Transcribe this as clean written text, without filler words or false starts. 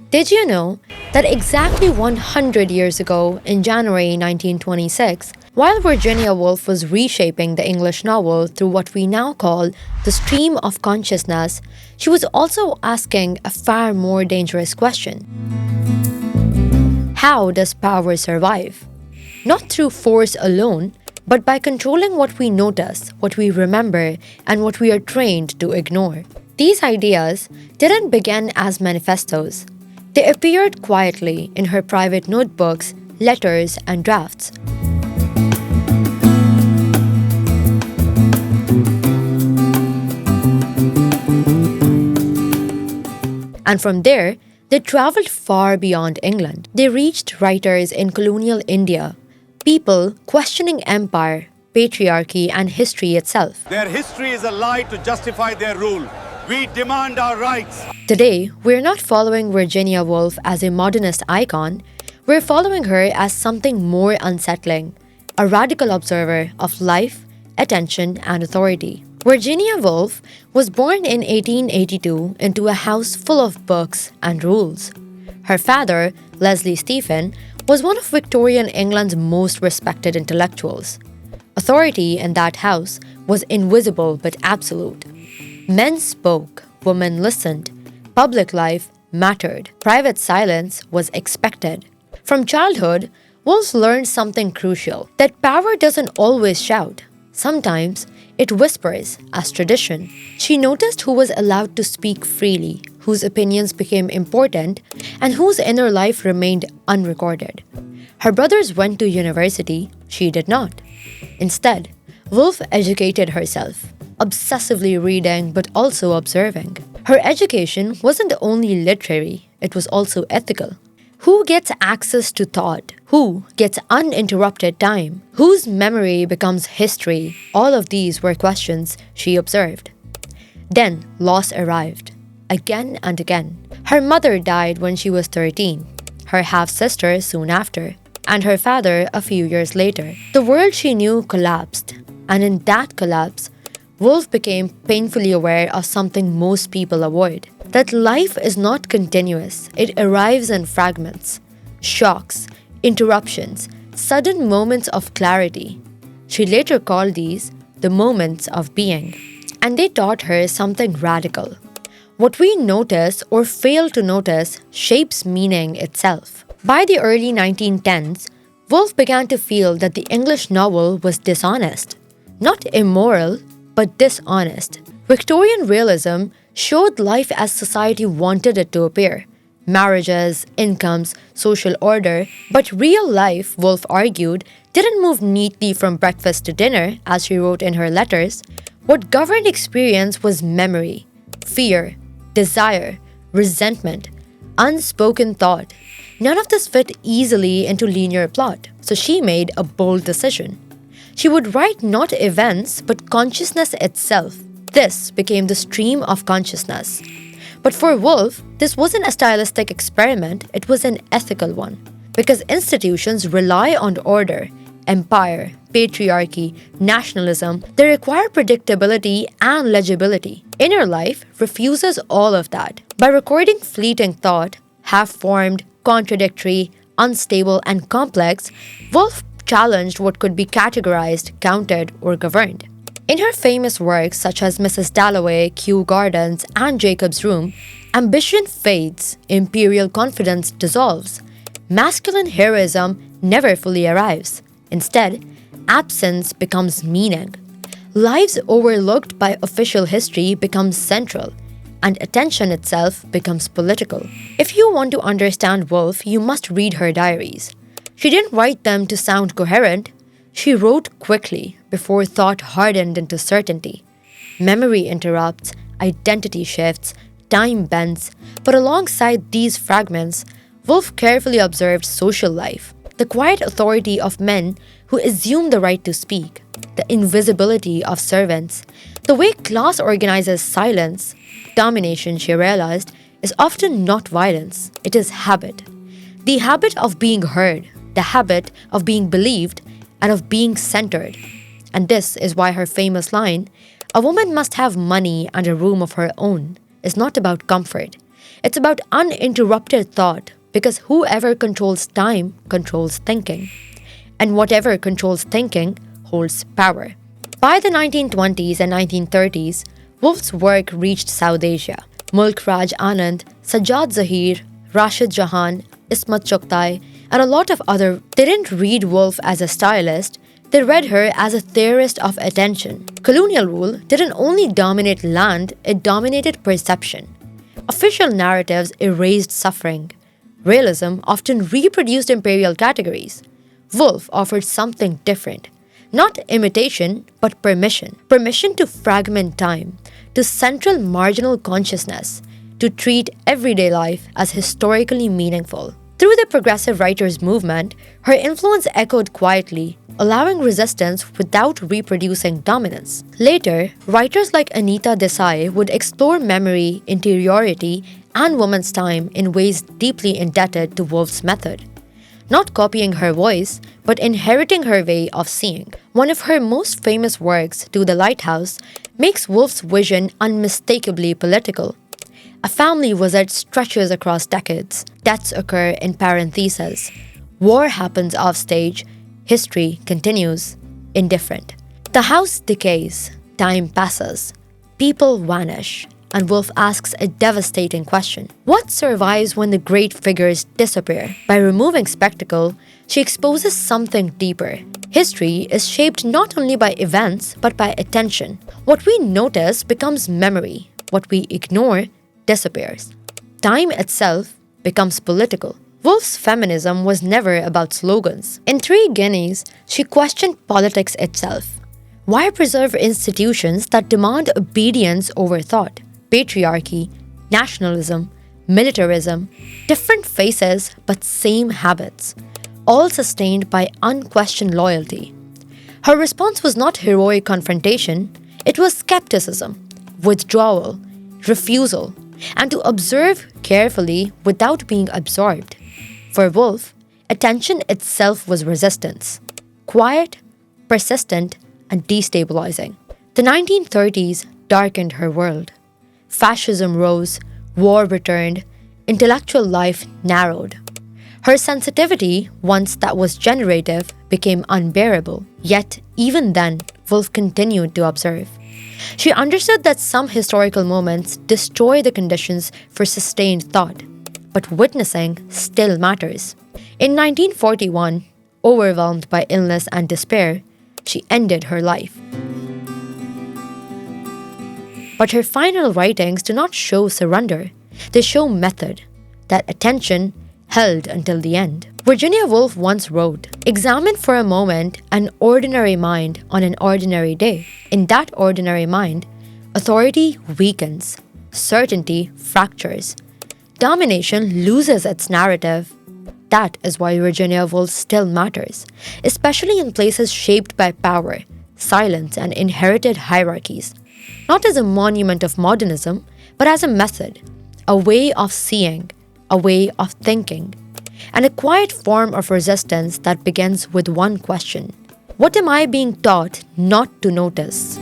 Did you know that exactly 100 years ago, in January 1926, while Virginia Woolf was reshaping the English novel through what we now call the stream of consciousness, she was also asking a far more dangerous question. How does power survive? Not through force alone, but by controlling what we notice, what we remember, and what we are trained to ignore. These ideas didn't begin as manifestos. They appeared quietly in her private notebooks, letters, and drafts. And from there, they traveled far beyond England. They reached writers in colonial India, people questioning empire, patriarchy, and history itself. Their history is a lie to justify their rule. We demand our rights. Today, we're not following Virginia Woolf as a modernist icon, we're following her as something more unsettling, a radical observer of life, attention, and authority. Virginia Woolf was born in 1882 into a house full of books and rules. Her father, Leslie Stephen, was one of Victorian England's most respected intellectuals. Authority in that house was invisible but absolute. Men spoke, women listened, public life mattered, private silence was expected. From childhood, Woolf learned something crucial, that power doesn't always shout. Sometimes, it whispers as tradition. She noticed who was allowed to speak freely, whose opinions became important, and whose inner life remained unrecorded. Her brothers went to university, she did not. Instead, Woolf educated herself, obsessively reading but also observing. Her education wasn't only literary, it was also ethical. Who gets access to thought? Who gets uninterrupted time? Whose memory becomes history? All of these were questions she observed. Then loss arrived, again and again. Her mother died when she was 13, her half-sister soon after, and her father a few years later. The world she knew collapsed, and in that collapse, Woolf became painfully aware of something most people avoid, that life is not continuous, it arrives in fragments, shocks, interruptions, sudden moments of clarity. She later called these the moments of being, and they taught her something radical. What we notice or fail to notice shapes meaning itself. By the early 1910s, Woolf began to feel that the English novel was dishonest, not immoral, but dishonest. Victorian realism showed life as society wanted it to appear. Marriages, incomes, social order, but real life, Woolf argued, didn't move neatly from breakfast to dinner, as she wrote in her letters. What governed experience was memory, fear, desire, resentment, unspoken thought. None of this fit easily into linear plot, so she made a bold decision. She would write not events, but consciousness itself. This became the stream of consciousness. But for Woolf, this wasn't a stylistic experiment, it was an ethical one. Because institutions rely on order, empire, patriarchy, nationalism, they require predictability and legibility. Inner life refuses all of that. By recording fleeting thought, half-formed, contradictory, unstable, and complex, Woolf challenged what could be categorized, counted, or governed. In her famous works such as Mrs. Dalloway, Kew Gardens, and Jacob's Room, ambition fades, imperial confidence dissolves. Masculine heroism never fully arrives. Instead, absence becomes meaning. Lives overlooked by official history become central, and attention itself becomes political. If you want to understand Woolf, you must read her diaries. She didn't write them to sound coherent. She wrote quickly before thought hardened into certainty. Memory interrupts, identity shifts, time bends, but alongside these fragments, Woolf carefully observed social life, the quiet authority of men who assume the right to speak, the invisibility of servants, the way class organizes silence. Domination, she realized, is often not violence, it is habit. The habit of being heard, the habit of being believed, and of being centered. And this is why her famous line, "A woman must have money and a room of her own," is not about comfort. It's about uninterrupted thought, because whoever controls time controls thinking, and whatever controls thinking holds power. By the 1920s and 1930s, Woolf's work reached South Asia. Mulk Anand, Sajjad Zahir, Rashid Jahan, Ismat Chughtai, and a lot of other, they didn't read Woolf as a stylist, they read her as a theorist of attention. Colonial rule didn't only dominate land, it dominated perception. Official narratives erased suffering. Realism often reproduced imperial categories. Woolf offered something different. Not imitation, but permission. Permission to fragment time, to central marginal consciousness, to treat everyday life as historically meaningful. Through the progressive writers' movement, her influence echoed quietly, allowing resistance without reproducing dominance. Later, writers like Anita Desai would explore memory, interiority, and woman's time in ways deeply indebted to Woolf's method. Not copying her voice, but inheriting her way of seeing. One of her most famous works, To the Lighthouse, makes Woolf's vision unmistakably political. A family visit stretches across decades. Deaths occur in parentheses. War happens offstage. History continues. Indifferent. The house decays. Time passes. People vanish. And Woolf asks a devastating question. What survives when the great figures disappear? By removing spectacle, she exposes something deeper. History is shaped not only by events, but by attention. What we notice becomes memory. What we ignore disappears. Time itself becomes political. Woolf's feminism was never about slogans. In Three Guineas, she questioned politics itself. Why preserve institutions that demand obedience over thought? Patriarchy, nationalism, militarism, different faces but same habits, all sustained by unquestioned loyalty. Her response was not heroic confrontation, it was skepticism, withdrawal, refusal, and to observe carefully without being absorbed. For Woolf, attention itself was resistance, quiet, persistent, and destabilizing. The 1930s darkened her world. Fascism rose, war returned, intellectual life narrowed. Her sensitivity, once that was generative, became unbearable. Yet, even then, Woolf continued to observe. She understood that some historical moments destroy the conditions for sustained thought, but witnessing still matters. In 1941, overwhelmed by illness and despair, she ended her life. But her final writings do not show surrender. They show method, that attention held until the end. Virginia Woolf once wrote, "Examine for a moment an ordinary mind on an ordinary day. In that ordinary mind, authority weakens, certainty fractures, domination loses its narrative." That is why Virginia Woolf still matters, especially in places shaped by power, silence, and inherited hierarchies. Not as a monument of modernism, but as a method, a way of seeing, a way of thinking, and a quiet form of resistance that begins with one question: what am I being taught not to notice?